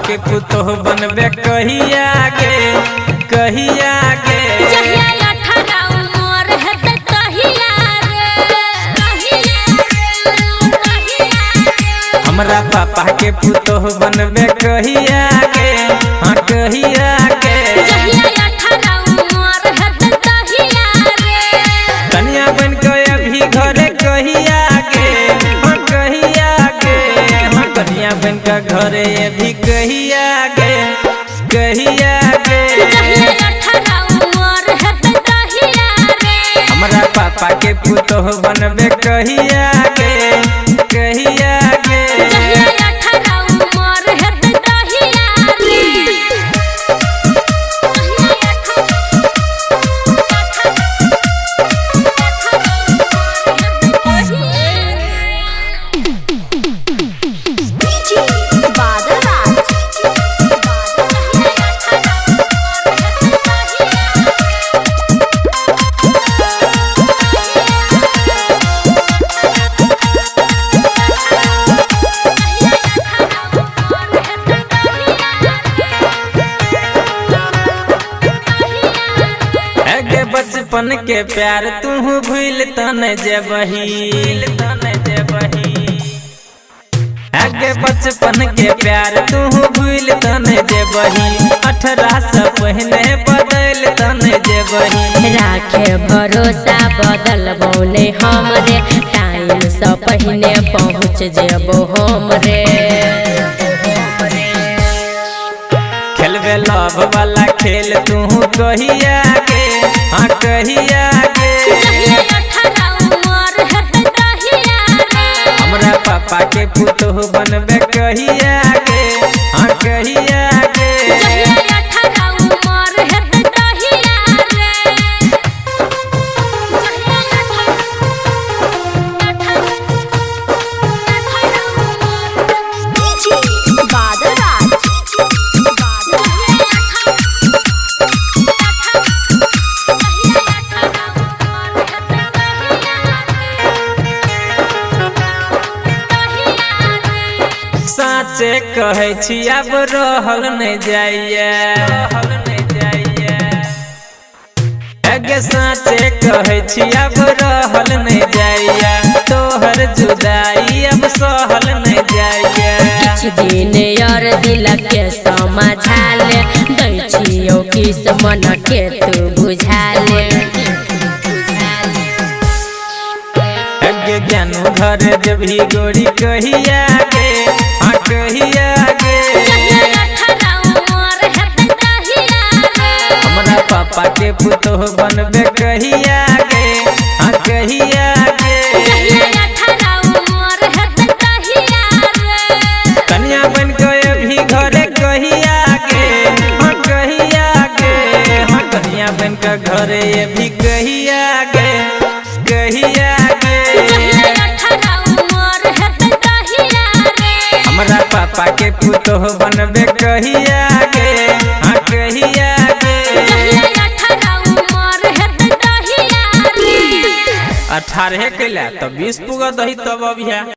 के पुतोह बनबे कहिया गे कहिया गे हमरा पापा के पुतोह बनबे कहिया गे हाँ कहिया गे कन्या बन के अभी घरे कहिया गे हाँ कहिया गे हाँ कन्या बन के घरे अभी कहिया गे कहिया गे हमरा पापा के पुतोह बनबे कहिया गे कहिया गे बचपन के प्यार तू भूल तन जेबही आगे बचपन के प्यार तू भूल तन जेबही 18 से पहले बदल तन जेबही राखे भरोसा बदल बोले हमरे टाइम से पहले पहुँच जेबो हमरे खेलबे लव वाला खेल तू कहिया गे हाँ कहिया गे हमरा पापा के पुतोह बनबे कहिया गे हाँ कहिया गे साचे कहै छी अब रहल नहीं जाइए अगे साचे कहै छी अब रहल नहीं जाइए तोहर जुदाई अब सहल नहीं जाइए कुछ दिन और दिल के समझा ले दै छियो किस मन के तू बुझा ले अगे ज्ञानू घर जब ही गोरी कहिया गे हाँ कहिया गे हमरा पापा के पुतोह बनबे कहिया गे हाँ कहिया गे कन्या बन के अभी घरे कहिया गे हाँ कहिया गे हाँ कन्या बन के घरे अभी कहिया गे कहिया गे हमरा पापा के पुतोह बनबे कहिया गे हाँ कहिया गे 18 कैला तो 20 पुगा दही तब अभी